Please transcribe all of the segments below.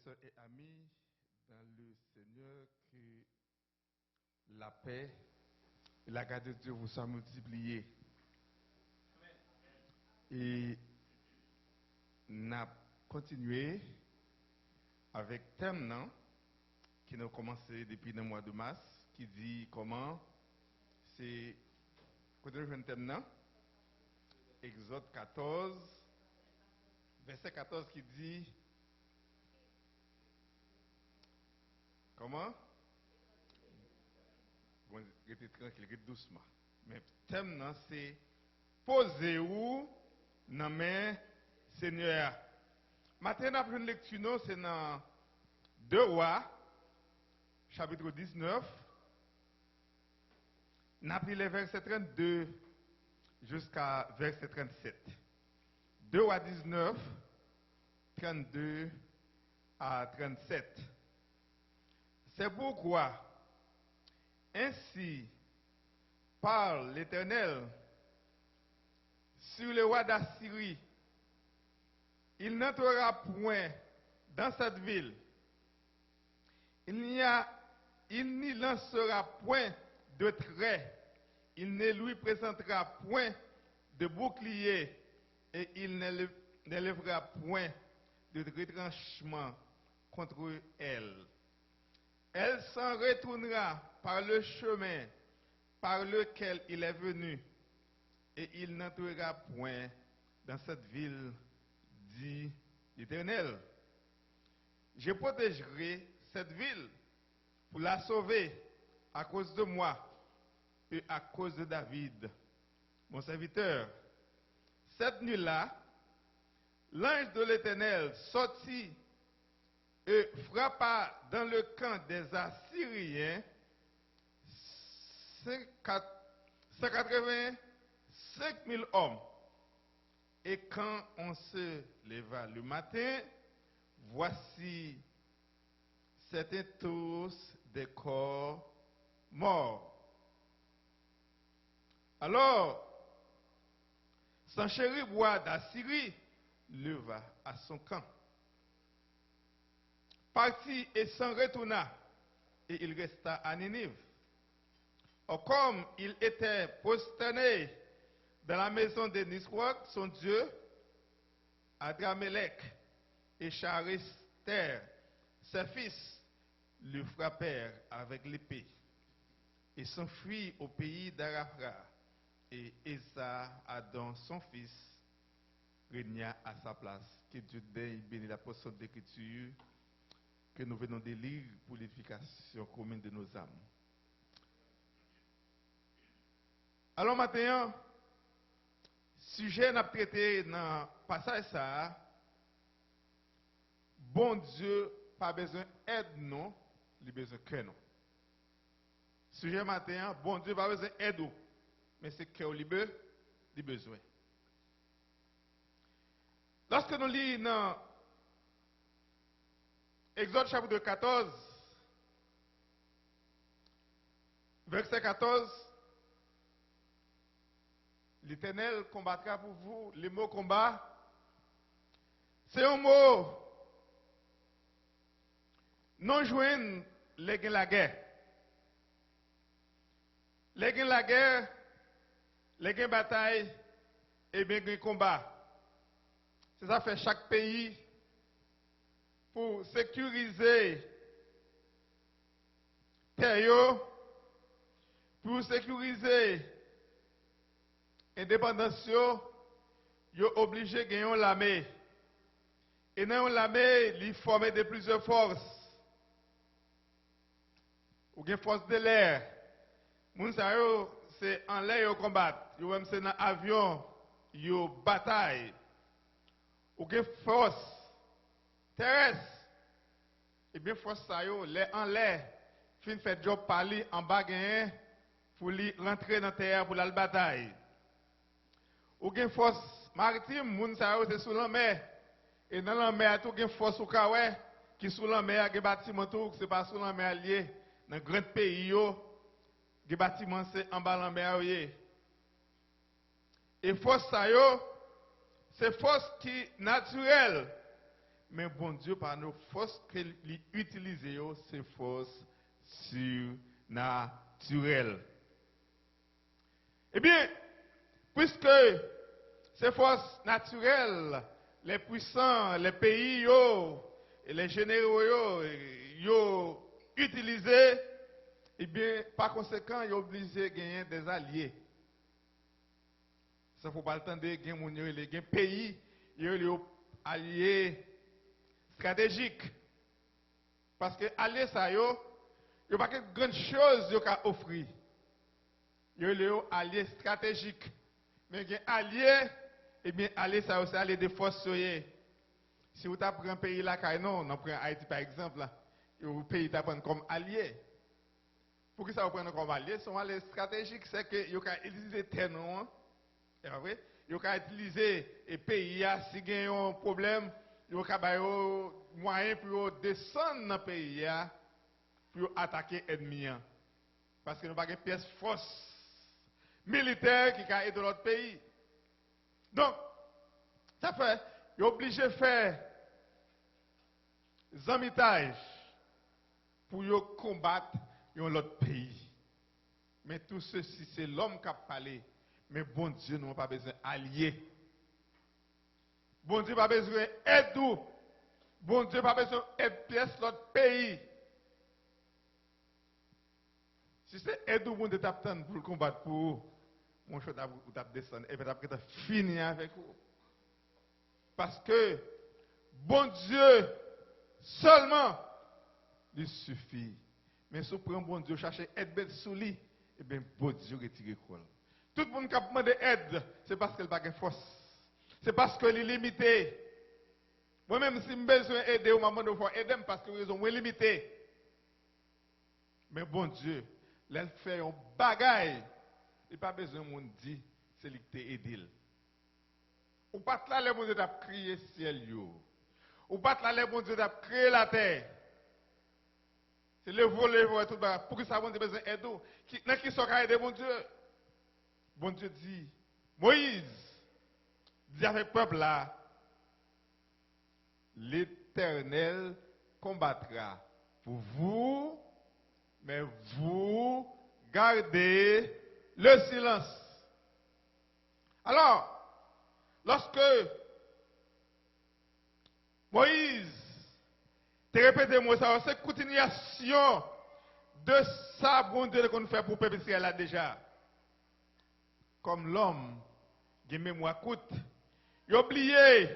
sœurs et amis, dans le Seigneur, que la paix et la grâce de Dieu vous soient multipliées. Et n'a continué avec thème non, qui nous a commencé depuis le mois de mars, qui dit comment c'est quand on un thème non, Exode 14, verset 14 qui dit comment? Bon, restez tranquille, restez doucement. Mais thème non, c'est posez-vous dans main Seigneur. Maintenant, après une lecture, c'est dans 2 Rois, chapitre 19. Nous avons pris les versets 32 jusqu'à verset 37. 2 Rois 19, 32 à 37. C'est pourquoi, ainsi parle l'Éternel sur le roi d'Assyrie. Il n'entrera point dans cette ville. Il n'y lancera point de trait. Il ne lui présentera point de bouclier. Et il n'élèvera point de retranchement contre elle. Elle s'en retournera par le chemin par lequel il est venu. Et il n'entrera point dans cette ville, dit l'Éternel. Je protégerai cette ville pour la sauver à cause de moi et à cause de David, mon serviteur. Cette nuit-là, l'ange de l'Éternel sortit et frappa dans le camp des Assyriens 185 000 hommes. Et quand on se leva le matin, voici, c'étaient tous des corps morts. Alors, Sanchérib, roi d'Assyrie, leva à son camp, partit et s'en retourna, et il resta à Ninive. Or, comme il était prosterné dans la maison de Nisroch, son dieu, Adramélec et Charister, ses fils, le frappèrent avec l'épée et s'enfuit au pays d'Arapha. Et Esa-Adon, son fils, régna à sa place. Que Dieu bénisse la portion d'écriture que nous venons de lire pour l'édification commune de nos âmes. Alors maintenant, sujet n'a traité dans le passage ça, bon Dieu, pas besoin d'aide non, il a besoin que non. Sujet matin, bon Dieu, pas besoin d'aide, mais c'est que il a besoin. Lorsque nous lisons dans Exode chapitre 14, verset 14, l'Éternel combattra pour vous. Le mot combat, c'est un mot non joint les gains la guerre. Les gains la guerre, les gains bataille, et bien gains combat. C'est ça fait chaque pays pour sécuriser terre, pour sécuriser l'indépendance, ils sont obligés de gagner l'armée. Et dans l'armée, ils forment de plusieurs forces. Ou une force de l'air. C'est en l'air qu'ils combattent. C'est dans l'avion, ils bataillent. Ou une force terrestre. Et bien, force ça, en l'air, fin fait job par lui, en bas, pour lui rentrer dans la terre pour la bataille. Ou une force maritime, c'est sous la mer. Et dans la mer, il y a une force qui est sous la mer, il y a des bâtiments, c'est pas sous la mer lié. Dans les grands pays, les bâtiments, c'est en bas de la mer. Et force ça, c'est force qui naturelle. mais bon Dieu, par nos forces qu'il utilise, c'est forces surnaturelles. Eh bien, puisque ces forces naturelles, les puissants, les pays, et les généraux, utilisés, eh bien, par conséquent, ils sont obligés de gagner des alliés. Ça ne faut pas attendre, il y a des pays, il y a des alliés stratégiques. Parce que alliés, ça, il n'y a pas de grande chose à offrir. Il y a des alliés stratégiques. Mais il y a des alliés, eh bien, alliés, ça, c'est alliés de force. Si vous prenez un pays là, non, on prend Haïti par exemple, là, le pays t'apprend comme allié. Pour que ça vous prenne comme allié, son allié stratégique, c'est que vous pouvez utiliser terre, non? Vous pouvez utiliser les pays, si il y a un problème, vous pouvez avoir moyen pour descendre dans le pays, pour attaquer l'ennemi. Parce que nous n'avons pas de pièce force militaire qui a aidé l'autre pays. Donc, ça fait, vous êtes obligé de faire des amitages pour combattre l'autre pays. Mais tout ceci, c'est l'homme qui a parlé. Mais bon Dieu, nous n'avons pas besoin d'alliés. Bon Dieu n'a pas besoin d'aide. Bon Dieu n'a pas besoin d'aide pièce l'autre pays. Si c'est aide ou bon Dieu t'attend pour combattre pour vous, mon cher, vous descendre et vous finir avec vous. Parce que bon Dieu seulement lui suffit. Mais si vous prenez bon Dieu, cherchez aide sous lui, et bien bon Dieu retire le col. Tout le monde qui a demandé aide, c'est parce qu'elle n'a pas de force. C'est parce qu'elle est limitée. Moi-même, si j'ai besoin d'aider, je vais devoir aider parce que raison, est limitée. Mais bon Dieu, elle fait un bagaille. Il n'y a pas besoin de monde dire, c'est lui qui t'a aidé. Ou pas là, les bon Dieu t'a crié ciel. Ou pas là, les bon Dieu t'a créé la terre. C'est le volet et tout. Pour que ça, bon Dieu besoin d'aide. Qui sont aider bon Dieu? Bon Dieu dit, Moïse, dit avec le peuple là, l'Éternel combattra pour vous, mais vous gardez le silence. Alors, lorsque Moïse te répété moi ça, c'est continuation de ça, bon Dieu, qu'on fait pour le peuple Israël là déjà. Comme l'homme, qui mémoire coûte, il a oublié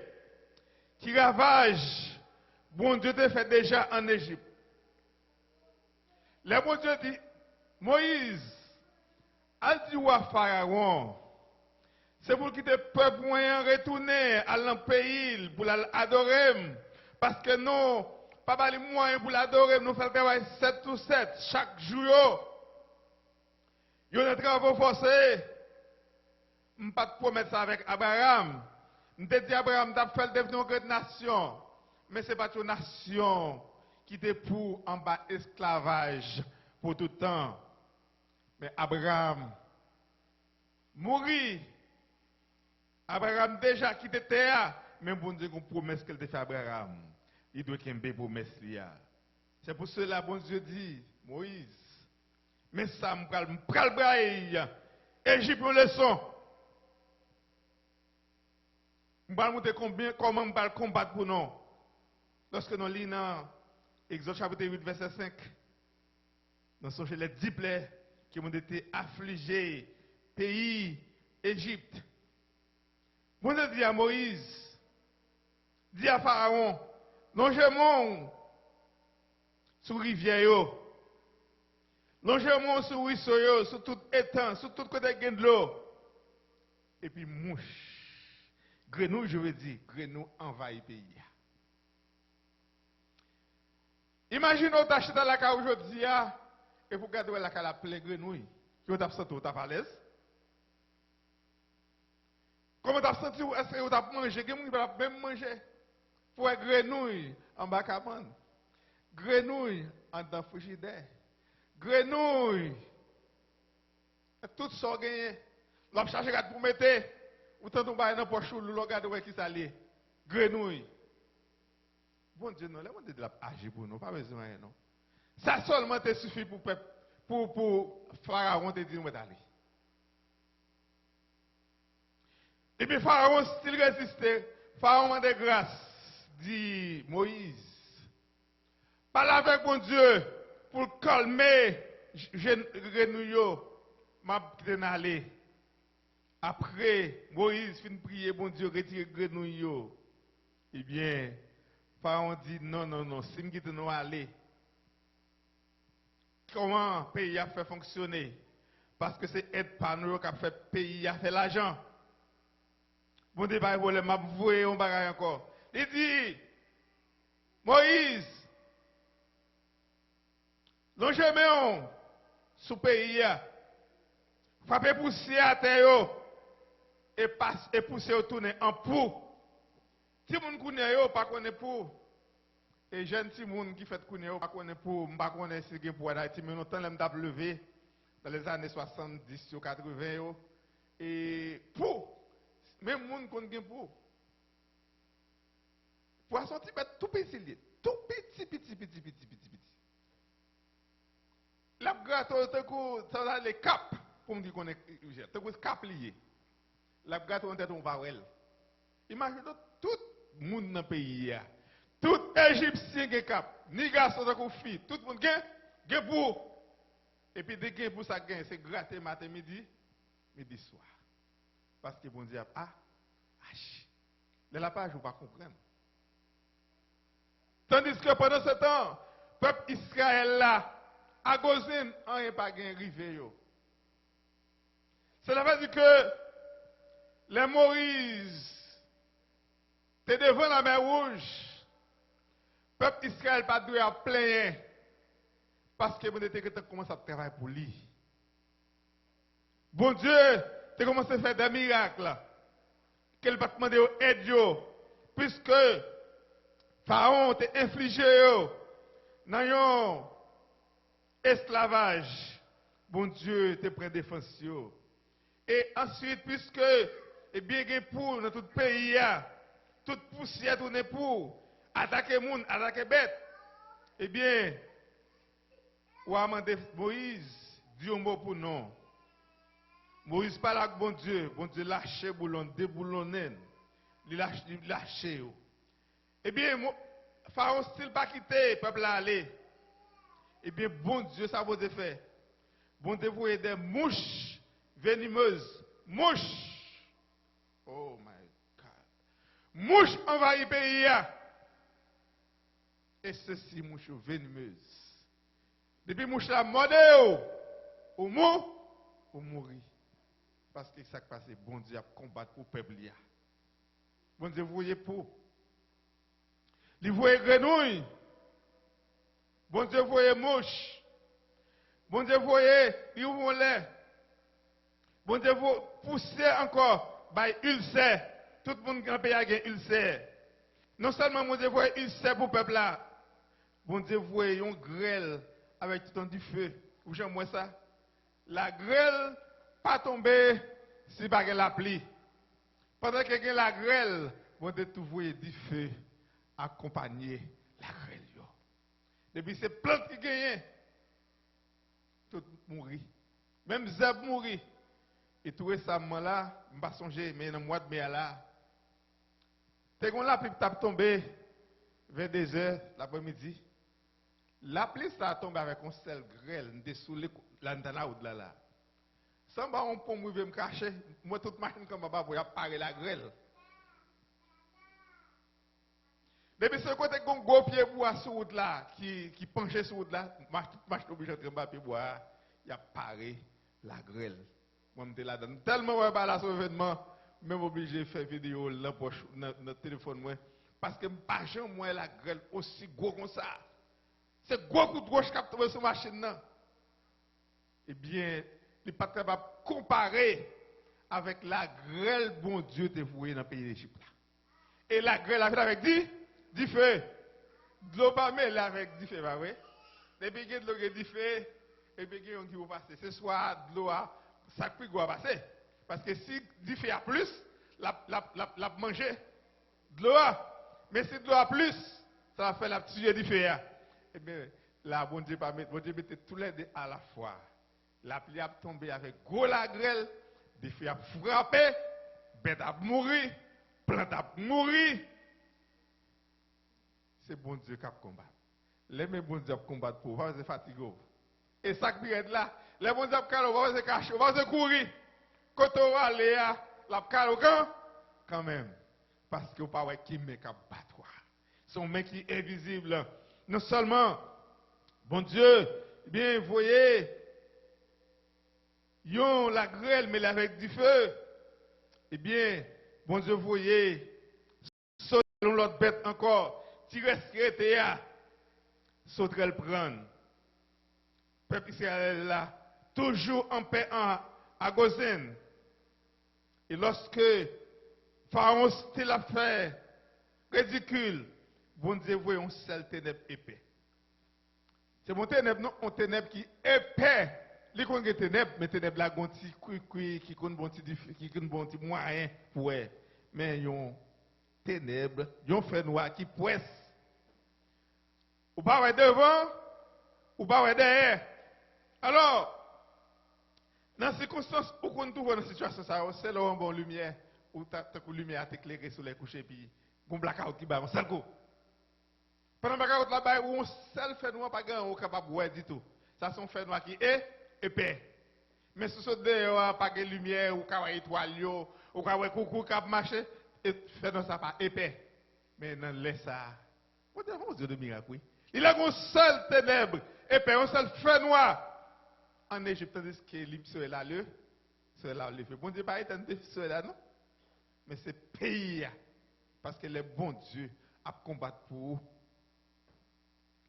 qui ravage, bon Dieu te fait déjà en Égypte. Le bon Dieu dit, Moïse, a dit à Pharaon, c'est pour quitter le peuple moyen retourner à l'un pays pour l'adorer. Parce que nous, pas les moyens pour l'adorer, nous faisons travail 7 sur 7, chaque jour. Il y a des travaux forcés. Je ne peux pas promettre ça avec Abraham. Je te dis Abraham, tu as fait devenir une grande nation. Mais ce n'est pas une nation qui était pour en bas esclavage pour tout le temps. Mais Abraham mourit. Abraham déjà quitté terre. Mais bon Dieu, une promesse qu'elle a fait à Abraham. Il doit qu'il y ait une promesse. C'est pour cela bon Dieu dit, Moïse, mais ça me pral braille. Égypte une leçon. Je vais montrer comment je vais combattre pour nous. Lorsque nous lisons dans Exode chapitre 8, verset 5, nous sommes les 10 plaies qui ont été affligés, pays, Égypte. Bon Dieu dit à Moïse, dit à Pharaon, longez-moi sur rivière, longez-moi sur ruisseau, sur tout étang, sur tout côté de l'eau. Et puis mouche. Grenouille, je veux dire, grenouille envahit le pays. Imaginez vous achetez dans la carte aujourd'hui et vous regardez la carte pleine de grenouilles. Vous avez senti, vous êtes à l'aise? Comment vous avez senti? Est-ce que vous avez mangé? Vous avez même mangé? Pour être grenouille en bas cabane. Grenouille en dans le frigidaire. Grenouille. Tout ça gagné. L'homme chargé pour mettre. Ou tant on va dans poche ou le regard qui s'allie. Grenouille. Bon Dieu, non, laisse-moi de agir pour nous, pas besoin, non. Ça seulement te suffit pour Pharaon te dire, où d'aller. Et puis Pharaon, s'il résistait, Pharaon m'a de grâce, dit Moïse. Parle avec mon Dieu pour calmer Renouyo, m'a aller. Après, Moïse finit de prier, bon Dieu, retire Renouyo. Eh bien, Pharaon dit non, non, non, si je nous aller, comment le pays a fait fonctionner? Parce que c'est aide par nous qui a fait le pays a fait l'argent. Bon débat, je m'a voué un bagage encore. Il dit, Moïse, non jamais sous pays, frappez pousser à terre et pousser au tourner en pou. Si moun connaît yo, pas connaît pour. Et jeune si moun qui fait connaît yo, pas connaît pour, pas connaît si gen pour Haïti, mais longtemps l'aime t'a levé dans les années 70 ou 80 yo. Et pour même moun connaît gen pour. Poisson petit tout petit, tout petit. La gâteau te coup ça les cap pour me dire qu'on est te coup cap lié. La gâteau en tête on va wel. Imagine tout monde dans le pays. Tout Égyptien qui est cap, ni garçon ni fille, tout le monde gagne pour. Et puis dès que pour ça gagne, c'est gratter matin, midi soir. Parce que bon Dieu la page vous pas comprendre. Tandis que pendant ce temps, le peuple Israël là, à Gozin, on n'est pas arrivé. Cela veut dire que les Moïse t'es devant la mer rouge. Le peuple Israël pas dû à plaindre parce que bon Dieu t'a commencé à travailler pour lui. Bon Dieu t'a commencé à faire des miracles. Qu'elle va demander aide puisque Pharaon t'a infligé dans un esclavage. Bon Dieu te prend défense. Et ensuite puisque et bien pour dans tout pays toute poussière tourne pour attaquer moun, attaquer bête. Eh bien, ou a demandé Moïse, dit un mot pour non. Moïse parle avec bon Dieu lâche boulon, déboulonné. Il lâche. Eh bien, Pharaon style pas quitter, peuple là aller. Eh bien, bon Dieu, ça vous faire. Bon Dieu, vous des mouches venimeuses. Mouches. Oh my mouche envahit le pays. Et ceci, mouche venimeuse. Depuis mouche la mordé, ou mourir. Parce que ça qui passe, bon Dieu a combattre pour le peuple. Bon Dieu, vous voyez pour. Il voyait grenouille. Bon Dieu, vous voyez mouche. Bon Dieu, vous voyez, il ouvre lait. Bon Dieu, vous poussez encore, by ulcère. Tout le monde qui a payé un ulcère. Non seulement mon Dieu voit ulcère pour le peuple là. Bon Dieu voit une grêle avec tout un du feu. Vous j'aime ça? La grêle pas tomber si pas la pluie. Pendant que la grêle, bon Dieu tout voit du feu accompagner la grêle. Depuis ces plantes qui gagnent, tout mourit. Même Zeb mourit. Et tout récemment là, je ne vais pas songer, mais dans le mois de mai là, t'es qu'on la pluie tape tomber vers 2 heures l'après-midi. La pluie ça tombe avec un sel grêle, dessous l'antenne ou de là. Sans ba on peut me cacher, moi toute machine comme baba pour apparaître la grêle. Depuis ce côté qu'on gros pied bois sur route là qui penche sur route là, marche obligé de tremper bois, il apparaît la grêle. Moi me là dedans tellement ouais pas là sur événement, même obligé de faire vidéo là poche dans téléphone moi parce que pas jamais moi la grêle aussi gros comme ça. C'est gros coup de gauche qui a tombé sur machine là. Eh bien, il n'est pas capable de comparer avec la grêle bon Dieu te voué dans le pays d'Égypte. Et la grêle a fait avec du feu. De l'eau pas mêlée avec du feu, pas vrai? Depuis que de l'eau du feu, et puis que qui va passer. Ce soit de l'eau, ça peut va passer. Parce que si du feu a plus, la manger de l'eau. Mais si de l'eau a plus, Ça a fait la tuer du feu. Eh bien, là, bon Dieu mettait tous les deux à la fois. La pluie a tombé avec gros la grêle, des feux a frappé, bête a mouru, plante a mouru. C'est bon Dieu qui a combattu. Les mêmes bon Dieu qui combattent pour vous, c'est fatigué. Et ça qui est là, les bon Dieu qui ont caché, vous allez courir. Quand on va aller à la calme quand même. Parce que vous ne pouvez pas qui met battre. Son mec qui est invisible. Non seulement, bon Dieu, bien, vous voyez, yon la grêle, mais avec du feu. Eh bien, bon Dieu, vous voyez, selon l'autre bête encore, tirer ce à sauter le prendre. Peuple Israël là, toujours en paix à Gozen. Et lorsque Pharaon c'était l'affaire ridicule, bon Dieu, voyez un seul ténèbre épais. C'est mon ténèbre, non, un ténèbre qui est épais. Les qu'on est ténèbres, mais ténèbres là, qui compte bon petit moyen pour eux. Mais yon ténèbres, yon fait noir qui presse. Ou pas devant, ou pas derrière. Alors, dans ces circonstances où on trouve dans cette situation, c'est là où on a une lumière, où la lumière a éclairé sur les couches et puis on blackout qui bat, on seul coup. Pendant blackout là-bas, où on seul fait noir, pas grand, capable de voir du tout. Ça, c'est un fait noir qui est épais. Mais si ce dehors, pas de lumière, ou pas étoile, ou pas coucou qui marche, fait noir ça pas épais. Mais dans l'air ça, on Dieu de miracle, oui. Il a un seul ténèbre, épais, un seul feu noir. En Égypte, tandis que l'Égypte là, le feu. Bon Dieu, pas étendre ce là, non? Mais c'est pays, parce que le bon Dieu a combattu pour vous.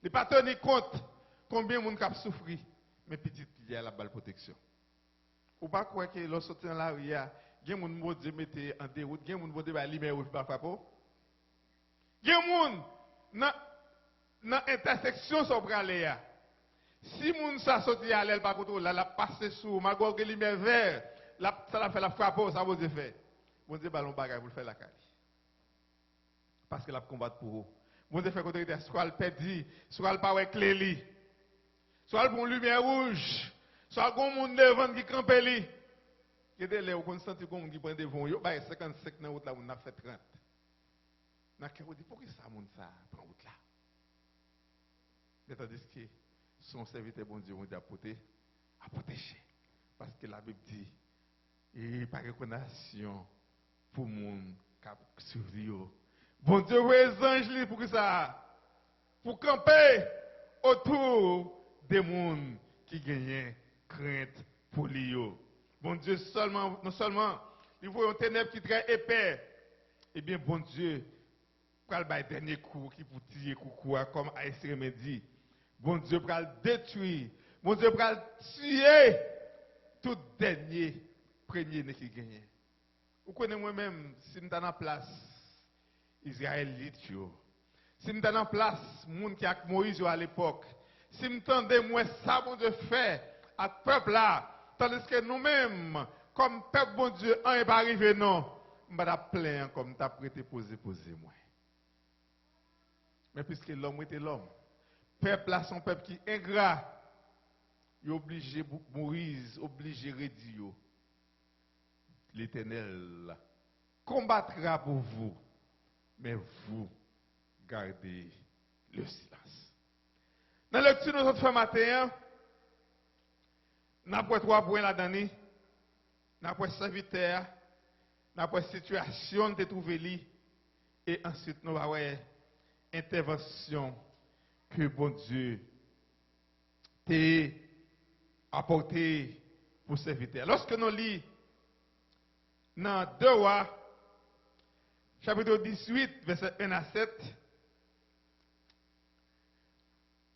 Les pas tenir compte combien de monde a souffert, mais petit, il y a la balle protection. Ou pas croire que lorsque sorti dans la rue, il y a des gens qui mettent en déroute, il y a des gens qui mettent lumière rouge par frappe. Il y a des gens dans l'intersection sur aller. Si moun sa sorti à l'aile par contre, la passe sous, ma gorge lumière vert, ça la fait la frappe, ça vous fait. Bon Dieu ballon bagay pour le faire la caille. Parce que la combat pour vous. Bon Dieu fait côté soit le perdu, soit le pas avec clé soit le bon lumière rouge, soit gon moun devant qui campe li. Gade là on senti gon moun qui prend devant yo, ba 55 dans route là on a fait 30. N'a que dit pourquoi ça moun ça prend route là. Tandis que son serviteur, bon Dieu, à protéger. Parce que la Bible dit, il n'y a pas de reconnaissance pour le monde qui survit. Bon Dieu, les anges pour ça, pour camper autour des gens qui gagnent crainte pour lui. Bon Dieu, non seulement, il voit un ténèbre qui est très épais, eh bien, bon Dieu, pour le dernier coup, qui pour tirer coucou, comme Aïssérémé dit, bon Dieu pour le détruire. Bon Dieu pour le tuer. Tout dernier, premier qui gagne. Vous connaissez moi-même, si je suis dans la place, Israélite, si je suis dans la place, les gens qui ont Moïse à l'époque, si je m'entendais, moi, ça, bon Dieu fait à ce peuple-là, tandis que nous-mêmes, comme peuple, bon Dieu, un n'est pas arrivé, non, je vais plein comme tu as prêté poser, moi. Mais puisque l'homme était l'homme, peuple là, son peuple qui est ingrat, il est obligé de mourir, obligé de réduire. L'Éternel combattra pour vous, mais vous gardez le silence. Dans la lecture de notre fin matin, nous avons 3 points là-dedans. Nous avons serviteur, nous avons situation de trouver et ensuite nous avons intervention que bon Dieu t'a apporté pour serviteur. Lorsque nous lisons dans 2 Rois, chapitre 18, verset 1 à 7,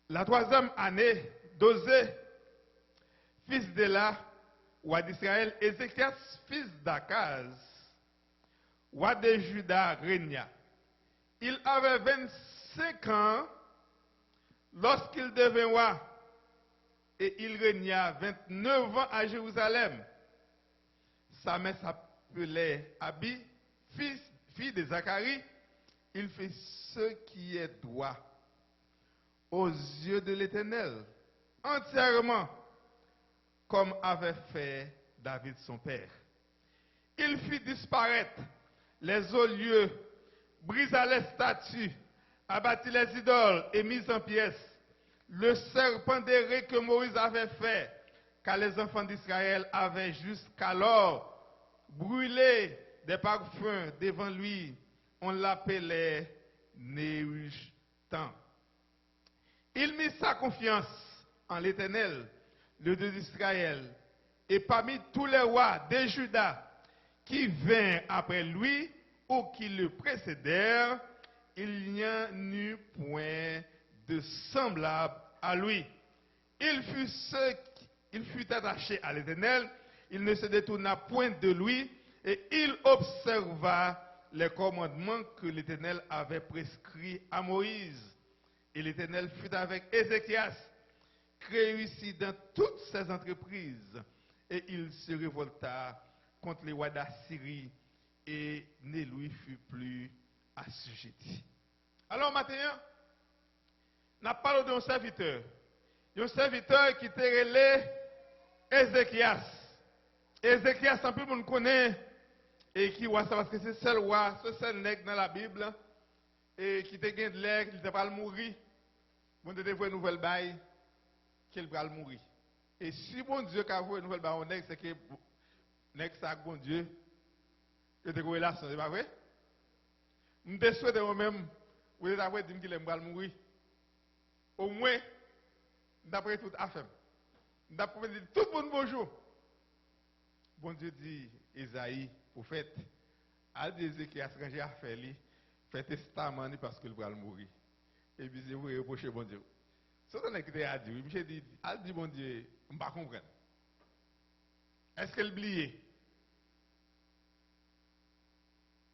la 3e année d'Osée, fils d'Éla, roi d'Israël, Ézéchias, fils d'Akaz, roi de Juda, régna. Il avait 25 ans lorsqu'il devint roi et il régna 29 ans à Jérusalem. Sa mère s'appelait Abi, fille de Zacharie. Il fait ce qui est droit aux yeux de l'Éternel, entièrement, comme avait fait David son père. Il fit disparaître les hauts lieux, brisa les statues, abattit les idoles et mis en pièces le serpent d'airain que Moïse avait fait, car les enfants d'Israël avaient jusqu'alors brûlé des parfums devant lui. On l'appelait Néhushtan. Il mit sa confiance en l'Éternel, le Dieu d'Israël, et parmi tous les rois de Juda qui vinrent après lui ou qui le précédèrent, il n'y en eut point de semblable à lui. Il fut attaché à l'Éternel, il ne se détourna point de lui, et il observa les commandements que l'Éternel avait prescrits à Moïse. Et l'Éternel fut avec Ézéchias, réussit dans toutes ses entreprises, et il se révolta contre les rois d'Assyrie, et ne lui fut plus assujetti. Alors maintenant, nous parlons d'un serviteur. Un serviteur qui était relé Ézéchias. Ézéchias, un peu le monde connaît, et qui voit ça parce que c'est seul roi, ce seul nègre dans la Bible, et qui était gain de l'air, il était pas mourir. Bon Dieu devait une nouvelle bail, qu'il va mourir. Et si bon Dieu a vu une nouvelle bail, c'est que nègre ça bon Dieu, que de relation, c'est pas vrai? Je me souhaite moi-même, vous avez dit qu'il va mourir. Au moins, d'après toute affaire. D'après tout le monde bonjour. Bon Dieu dit, Isaïe, prophète, à dire Ézéchias, quand j'ai affaire, fait testament parce qu'il va mourir. Et puis, vous reprochez bon Dieu. Ce qu'on a dit à Dieu, je dit, elle dit bon Dieu, je ne comprends pas. Est-ce qu'elle oublie?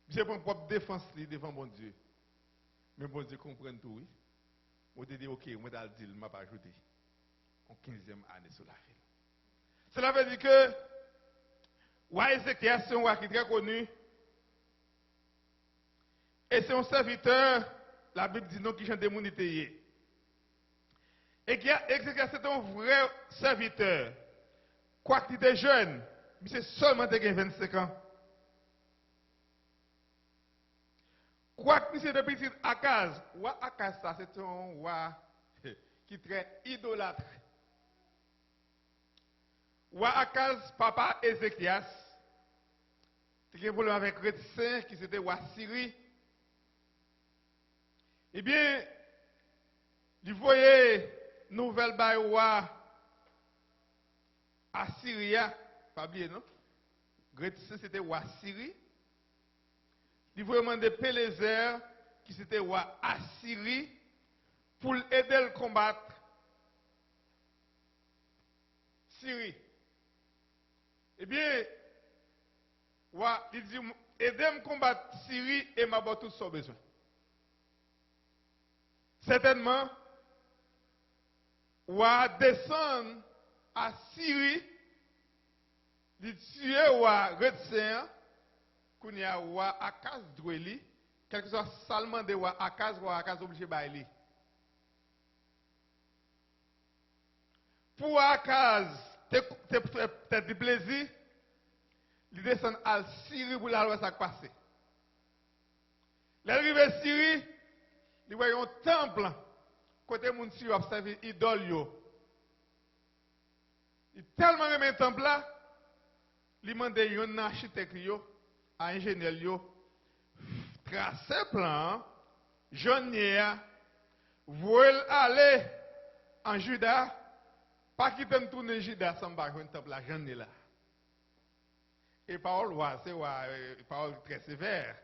J'ai mon propre défense devant mon Dieu. Mais bon Dieu comprend tout, oui. On dit, ok, moi, je dis, je ne vais pas ajouter. En 15e année sur la ville. Cela veut dire que, roi Ézéchias, c'est un roi qui est très connu. Et c'est un serviteur, la Bible dit non, qui chante des monités. Et Ézéchias, c'est un vrai serviteur. Quoique il était jeune, mais c'est seulement 25 ans. Quoique c'est de petit Akaz, roi Akaz, ça c'est un roi qui est très idolâtre. Roi Akaz, papa Ézéchias, qui a un problème avec Réticin, qui c'était roi Syrie. Eh bien, il voyait nouvelle bail roi Assyria, pas bien, non? Réticin, c'était roi Syrie. Il voulait demander Pélézer, qui c'était roi Assyrie, pour aider le combattre Syrie. Eh bien, il dit, aidez-moi combattre Syrie et m'a tout son besoin. Certainement, roi descend à Syrie, il tue roi Réticin, qu'on y a roi Akaz Dweli, quel que soit seulement de roi Akaz obligé de bailler. Pour Akaz, t'es du plaisir, il descend à Syrie pour la loi ça passe. L'arrivée à Syrie, il voit un temple, côté moun si observe idole yo. Il tellement aimé un temple là, il demande un architecte yo, un ingénieur yo, tracer plan, Jonier, voulait aller en Juda, pas quitter de tourner Juda sans pas un temple là, Jonier là. Et parole c'est parole très sévère.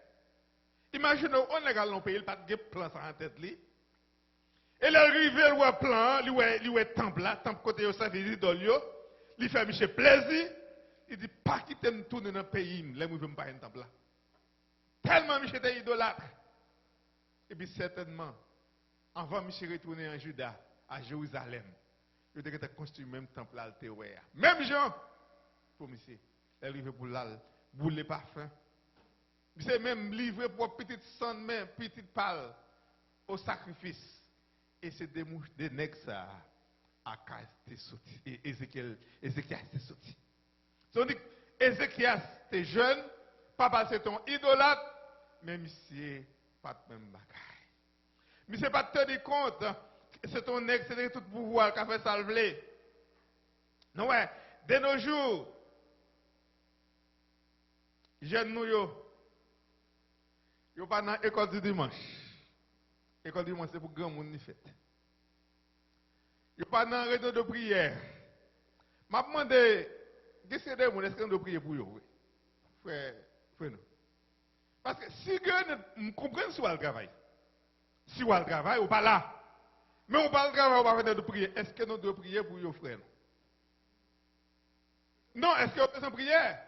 Imaginez, on est dans le pays, il n'y a pas de plan en tête. Et l'arrivée, il voit plan, il voit temple là, temple côté où ça veut dire, il fait Michel plaisir, il dit, pas quitter de tourner dans le pays, là, il ne veut pas un temple là. Tellement Michel était idolâtre. Et puis certainement, avant Michel retourner en Juda, à Jérusalem, il a construit le même temple là, même Jean, pour Michel, il est arrivé pour l'al, bouler parfum. C'est même livré pour petite sang de main, petite pâle au sacrifice. Et c'est des nègres ça à été sorti. Et Ézéchias est sorti. Donc, Ézéchias, t'es jeune, papa c'est ton idolâtre, mais monsieur, pas de même bagaille. Monsieur, pas te tenir compte, c'est ton nègre, c'est tout pouvoir qui a fait salver. Non, ouais, de nos jours, jeunes nous, yo pas dans l'école du dimanche. L'école du dimanche, c'est pour grand monde ni fête. Yo pas dans réunion de prière. M'a demandé, qu'est-ce que des gens est-ce qu'on doit prier pour eux? Frère, nous. Parce que si vous comprenez si vous avez le travail, si vous avez le travail, vous pas là. Mais on parle de travail, on va venir de prier. Est-ce que nous devons prier pour vos frères? Non, est-ce que vous besoin de prière?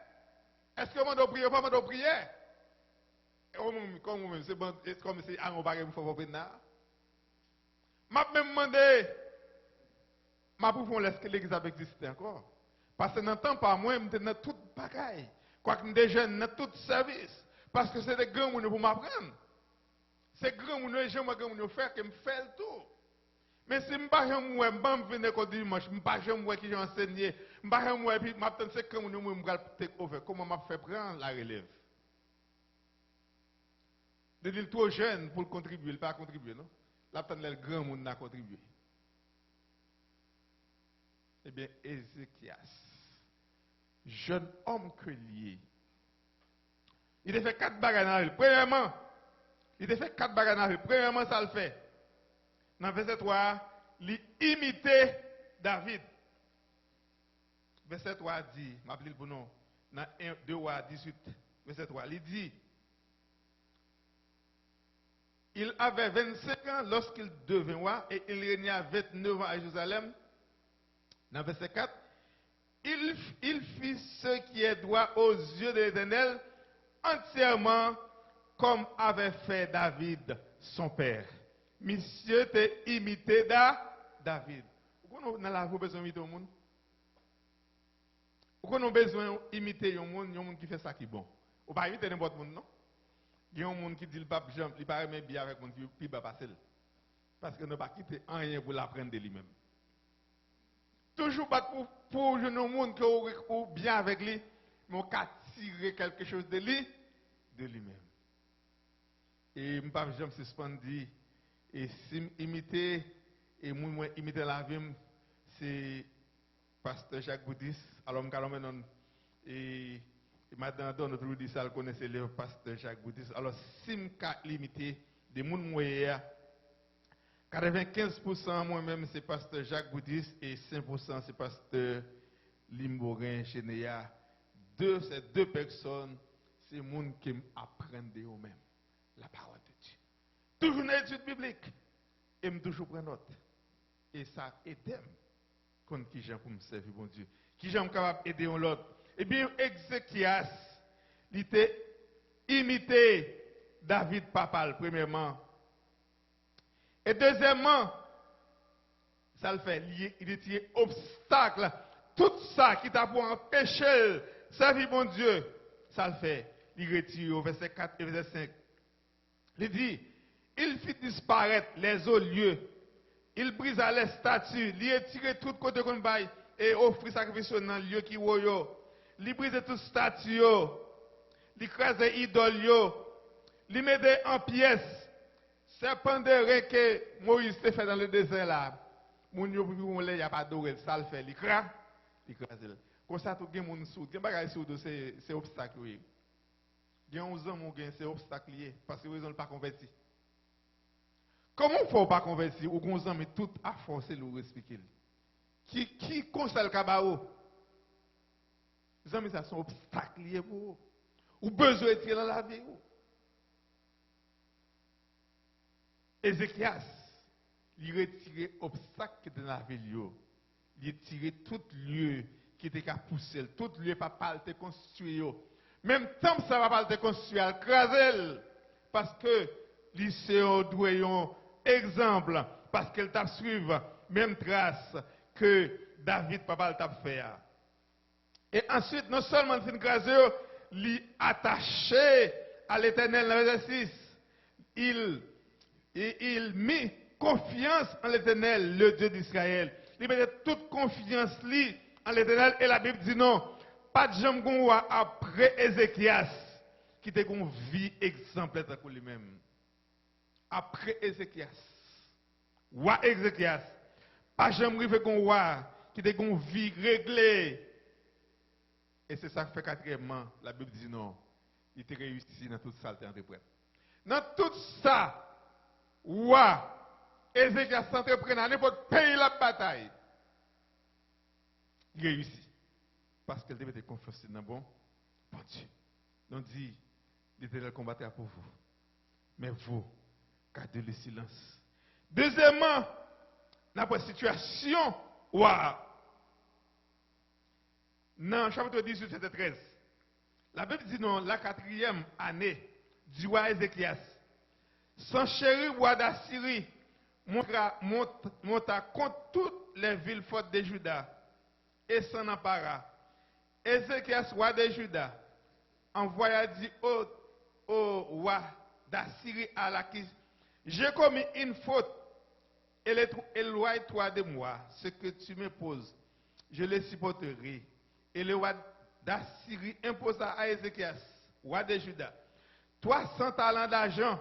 Est-ce que vous devez prier ou pas de prière? Comme vous-même, c'est comme si on va faire pour prier. M'a même demandé, ma pour fond est-ce que l'église a existé encore? Parce que dans le temps, pas moi, je suis dans toute bagaille. Quoique des jeunes, dans tout service. Parce que c'est des grands gens pour m'apprendre. C'est grands gens, les gens qui faire que me fait le tour. Mais si je ne pas venir au dimanche, je ne pas qui j'ai enseigné, je ne pas puis je m'attends c'est que je take over. Comment je fais prendre la relève? De dire trop jeune pour contribuer, il pas contribuer, non? L'attendre le grand monde a contribué. Eh bien, Ézéchias, jeune homme que lié, il a fait 4 bagages dans la Premièrement, il a fait 4 bagages dans la Premièrement, ça le fait. Dans verset 3, il imite David. Verset 3 dit, je vais pour nous, dans 2 roi 18, verset 3, il dit, il avait 25 ans lorsqu'il devint roi et il régna 29 ans à Jérusalem. Dans verset 4, il fit ce qui est droit aux yeux de l'Éternel entièrement comme avait fait David, son père. Monsieur t'a imité David. Pourquoi nous avons besoin d'imiter le monde? Pourquoi nous avons besoin d'imiter le monde qui fait ça qui est bon? On ne peut pas imiter n'importe monde, non? Il y a un monde qui dit le pape Jean, il ne pas bien avec le monde qui va passer. Parce que nous ne pas quitter rien pour l'apprendre de lui-même. Toujours pas pour un monde qui est bien avec lui, mais on peut tirer quelque chose de lui, de lui-même. Et le pape Jean suspendit, et si imiter, et moi imiter la vie, c'est pasteur Jacques Boudis. Alors, je et madame Donne dit ça, elle connaissait le pasteur Jacques Boudis. Alors, si je limité des gens moyens, 95% moi-même c'est pasteur Jacques Boudis et 5% c'est pasteur Limborin Chénéa. Ces deux personnes, c'est les gens qui apprennent eux-mêmes la parole de Dieu. Toujours une étude biblique. Et je toujours prendre note. Et ça aide contre qui j'aime pour me servir, bon Dieu. Qui j'aime capable d'aider l'autre. Eh bien, Ézéchias, il était imité David Papal, premièrement. Et deuxièmement, ça le fait, il est obstacle. Tout ça qui t'a pour empêcher servir bon Dieu, ça le fait. Il retire au verset 4 et verset 5. Il dit, il fit disparaître les hauts lieux, il brisa les statues, il retire tout côté qu'on baille et offrit sacrifice dans le lieu qui est. Il brise toute statue, il crase idole, il met en pièces. C'est pendant que Moïse s'est fait dans le désert là. Moun yo pou il y a pas d'orel, ça le fait, il crase. Comme ça tout gen moun sou, gen bagay sou c'est obstacle oui. Gen 11 ans mon gen c'est obstacle lié parce que ils ont pas converti. Comment faut pas convertir ou gon mais tout a forcé le expliquer. Qui conseille kabao? Les amis ça sont obstacles liés pour vous. Ou besoin de tirer dans la vie ou. Ézéchias, il retire obstacle qui était dans la ville. Il retire tout lieu qui était qu'à pousser, tout lieu pas pas te construire. Même temps ça va pas te construire, craser parce que lycéen doit un exemple parce qu'elle t'a suivre même trace que David papa t'a fait. Et ensuite non seulement il craser, il attaché à l'Éternel dans verset 6. Il mit confiance en l'Éternel, le Dieu d'Israël. Il mettait toute confiance en l'Éternel. Et la Bible dit non, pas de jambe qu'on voit après Ézéchias, qui était une vie exemplaire pour lui-même. Après Ézéchias, roi Ézéchias, pas de jambe qu'on voit, qui était une vie réglée. Et c'est ça qui fait quatrièmement, la Bible dit non, il était réussi dans toute ça, il était entrepreneur. Dans tout ça, roi Ézéchias s'entreprenait à n'importe quel pays la bataille. Il réussit. Parce qu'elle devait être confiance dans bon Dieu. Donc dit, l'Éternel combattra pour vous. Mais vous, gardez le silence. Deuxièmement, dans la situation, roi. Dans chapitre 18, verset 13, la Bible dit non, la quatrième année du roi Ézéchias, Sanchéri, roi d'Assyrie, monta contre toutes les villes fortes de Juda et s'en empara. Ézéchias, roi de Juda, envoya dit au roi d'Assyrie à l'Akis, j'ai commis une faute, éloigne-toi de moi, ce que tu me poses, je le supporterai. Et le roi d'Assyrie imposa à Ézéchias, roi de Juda, 300 talents d'argent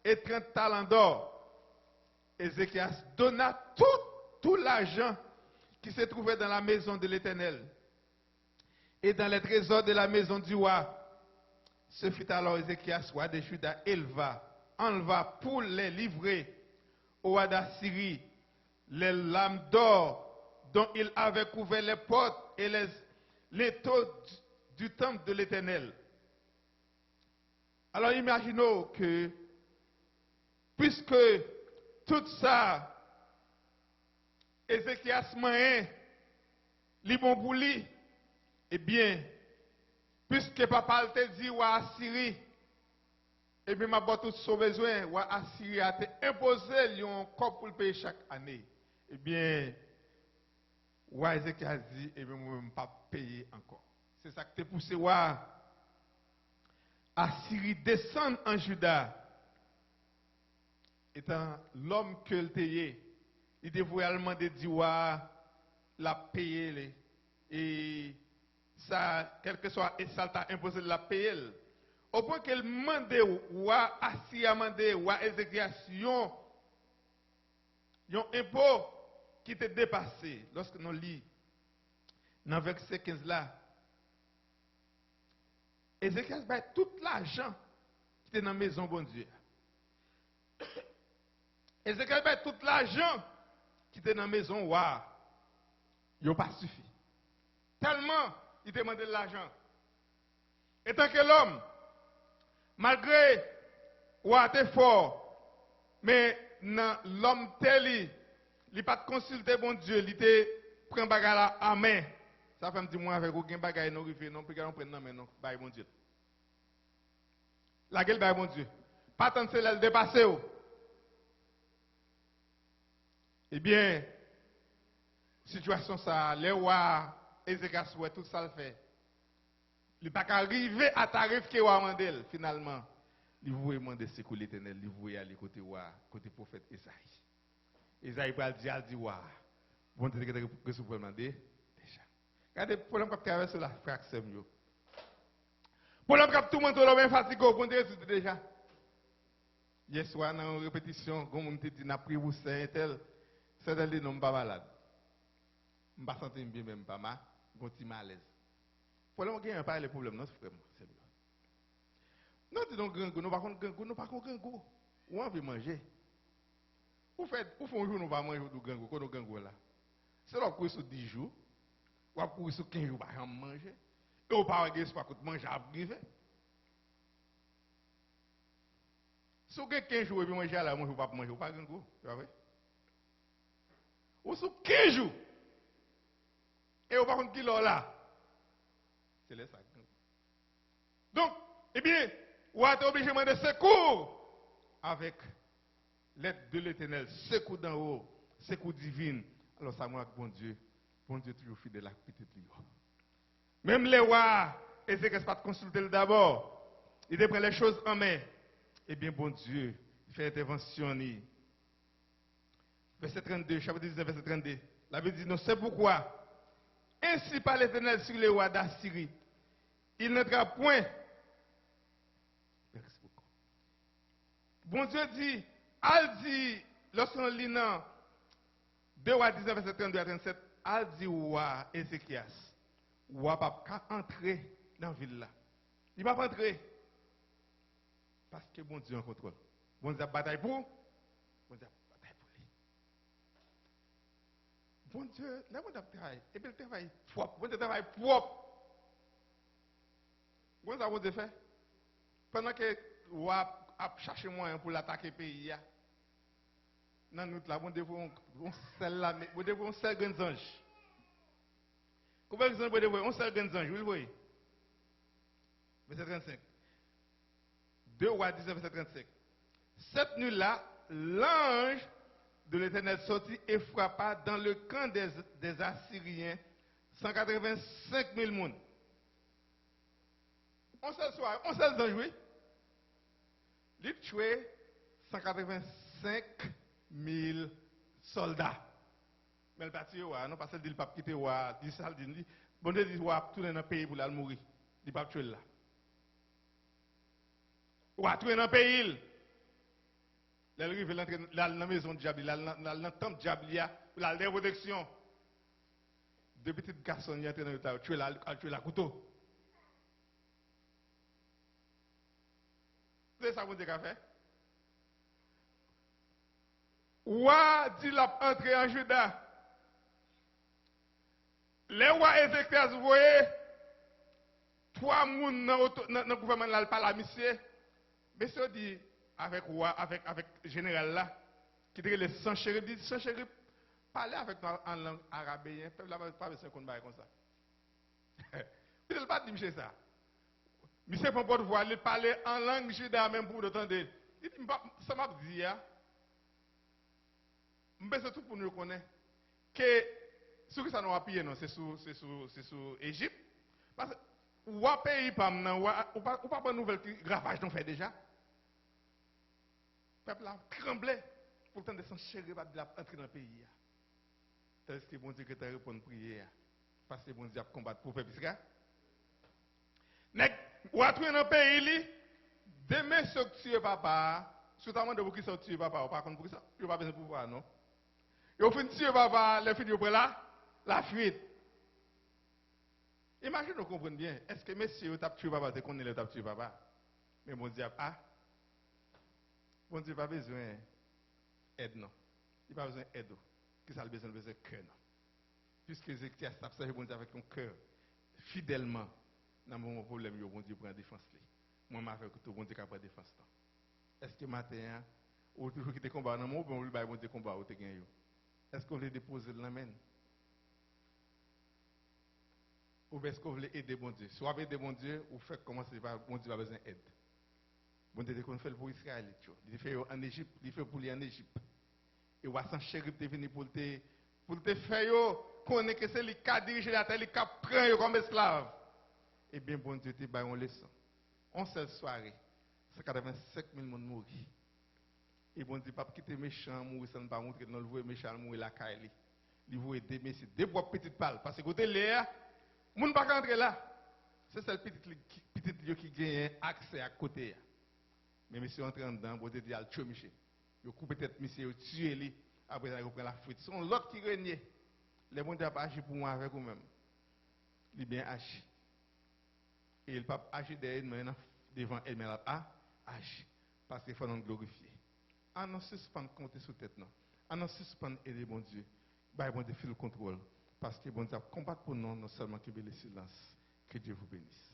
et 30 talents d'or. Ézéchias donna tout l'argent qui se trouvait dans la maison de l'Éternel et dans les trésors de la maison du roi. Ce fut alors Ézéchias, roi de Juda, enleva pour les livrer au roi d'Assyrie les lames d'or dont il avait couvert les portes et les taux du temple de l'Éternel. Alors imaginons que, puisque tout ça, Ézéchias moyen, li bon pour lui, eh bien, puisque papa te dit, ou Assyrie, eh bien, ma boîte tout son besoin, ou Assyrie a te imposé un corps pour le payer chaque année. Eh bien, ou Ézéchias dit, eh bien, moi, je ne vais pas payer encore. C'est ça que te poussé, ou Assyrie descend en Juda. Étant l'homme que le payé, il devait demander d'Iwa la payer. Et ça, quel que soit, et ça t'a imposé de la payer. Au point qu'elle demandait, ou Assyrie a demandé, ou Ézéchias, un impôt qui était dépassé. Lorsque nous lisons dans le verset 15 là, Ézéchias va tout l'argent qui était dans la maison, bon Dieu. Ézéchias va tout l'argent qui était dans la maison, waouh, il n'a pas suffi. Tellement il demandait de l'argent. Et tant que l'homme, malgré waouh, était fort, mais l'homme tel, il n'a pas consulté bon Dieu, il était prend bagarre à main. Ça fait me dire moi avec aucun bagage non rivé non puis on prend non mais non bail bon Dieu. La gueule bail bon Dieu. Pas tant c'est le dépasser. Eh bien, situation ça, les rois, Ézéchias, tout ça le fait. Il n'est pas arrivé à tarif que roi mandel finalement. Il voulait demander secours l'Éternel, il voulait aller côté roi, côté prophète Esaïe. Esaïe va dire, roi, bon Dieu que vous pouvez demander déjà. Regardez le problème qui traverse la fraction. Le problème que tout le monde est fatigué, bon Dieu déjà. Hier soir, dans une répétition, comme on te dit, n'a pris vous saint tel. C'est de non pas malade. Je ne me sens bien même pas mal, je suis malaise. Pour le moment, pas les problèmes, non, frère. Non, disons gangou, nous pas gangou, nous pas gangou. Ou on veut manger. Ou fait un jour nous pas manger du gangou, quand nous gangou là. C'est là pour sur 10 jours, ou pour sur 15 jours pas manger. Et on pas regarder pas qu'on manger à briver. Si on 15 jours et puis manger là, manger pas manger, ou pas gangou, tu vois. Ou sur 15 jours. Et on va contre qui là. C'est les sacs. Donc, eh bien, on a été obligé de demander secours avec l'aide de l'Éternel, secours d'en haut, secours divin. Alors ça moi bon Dieu toujours fidèle à la petite lui. Même les rois, Ézéchias pas consulter d'abord. Il prend les choses en main. Eh bien, bon Dieu, il fait intervention. Verset 32, chapitre 19, verset 32. La Bible dit, non, c'est pourquoi, ainsi par l'Éternel sur les rois d'Assyrie, il n'entra point. Merci beaucoup. Bon Dieu dit, al dit, lorsqu'on lit dans 2 rois 19, verset 32 à 37, al dit roi Ézéchias, roi pas entrer dans la ville là. Il ne va pas entrer. Parce que bon Dieu en contrôle. Bon Dieu a bataille pour. Bon Dieu a bataille pour lui. Bon Dieu, là, bon Dieu travaille. Et puis le travail propre. Bon Dieu travaille propre. Bon Dieu, bon Dieu fait. Pendant que roi a cherché moyen pour l'attaquer le pays, dans nous là, bon Dieu, on seul là, bon Dieu, on seul grand ange. Combien de bon Dieu, on seul grand ange, vous le voyez? Verset 35. 2 rois 19, verset 35. Cette nuit-là, l'ange de l'Éternel sortit et frappa dans le camp des Assyriens 185 000 personnes. On seul soir, on seul ange, oui. Il a tué 185 000 soldats. Mais le parti, non, parce qu'il ne peut pas quitter, il dit, bon Dieu dit, il va tourner dans le pays pour aller mourir. Il ne peut pas tuer là. Il va tourner dans le pays. Il arrive dans la maison de Diable, dans le temple de Diable, pour la protection. Deux petits garçons qui sont entrés tuer la couteau. C'est ça que vous avez fait? Roi dit la entrée en Juda. Les rois Ézéchias, vous voyez, 3 personnes dans le gouvernement là, pas la monsieur. Mais ça dit avec roi, avec général là, qui dirait les Sanchérib, dit Sanchérib, parler avec nous en langue arabéenne, peuple là pas besoin qu'on baille comme ça. Il ne pas dire monsieur ça. Monsieur prend porte-voix, il parle en langue juda même pour l'entendre. Il dit ça m'a dit je tout pour nous reconnaître que ce que ça nous a payé, c'est sous Égypte. Parce que ou a pays pas ou pas bonne nouvelle qui ravage nous fait déjà. Le peuple a tremblé pour tenter de s'en chérir de entrer dans le pays. Est-ce que bon Dieu que tu réponds prière parce que bon Dieu a combattre pour le peuple. Ou a trouvé dans le pays, demain ce que tu es papa, notamment de vous qui sont tués papa, ou pas contre pour ça, il n'y a pas besoin de pouvoir, non? Et au fin de tuer papa, les filles de la fuite. Imaginez, vous comprenez bien. Est-ce que messieurs, vous avez tué papa, c'est qu'on est le tué papa? Mais bon Dieu, bon Dieu, pas besoin d'aide, non. Il n'a pas besoin d'aide. Qui ça a besoin de cœur, non. Puisque Ézéchias a observé bon Dieu avec un cœur, fidèlement, dans mon problème, bon Dieu prend défense. Moi, je fais que tout bon Dieu qui prend défense. Est-ce que matin, ou toujours qui te combat dans mon bon Dieu, bon Dieu combat ou te gagne? Est-ce qu'on veut déposer le main? Ou est-ce qu'on veut aider bon Dieu? Soit aider bon Dieu, ou fait commencer par bon Dieu a besoin d'aide. Bon Dieu, qu'on fait pour Israël, il fait en Égypte, il fait pour lui en Égypte. Et ou sans chérif te venir pour te faire connaître que c'est lui qui a dirigé la terre, lui qui a pris comme esclave. Eh bien, bon Dieu, te baille une leçon. En cette soirée, 185 000 personnes mourent. Et bon Dieu, pas quitter méchant, mourir sans pas montrer que nous le voyons méchant, mourir la caille. Il veut aider, mais c'est deux petites balles. Parce que côté l'air, les gens ne peuvent pas entrer là. C'est celle petite qui gagne accès à côté. Mais monsieur entre dedans, bon Dieu dit, il tue monsieur. Il coupe peut-être monsieur, il tue lui. Après, il reprend la fuite. C'est l'autre qui règne. Les gens ne peuvent pas agir pour moi avec vous-même. Il bien agi. Et il ne peut pas agir devant elle, mais il a agi. Parce qu'il faut nous glorifier. En nous suspendre compter sous tête, non. En nous suspendre aider bon Dieu. Bah, bon Dieu, fait le contrôle. Parce que bon Dieu combat pour nous, non seulement qu'il y ait le silence. Que Dieu vous bénisse.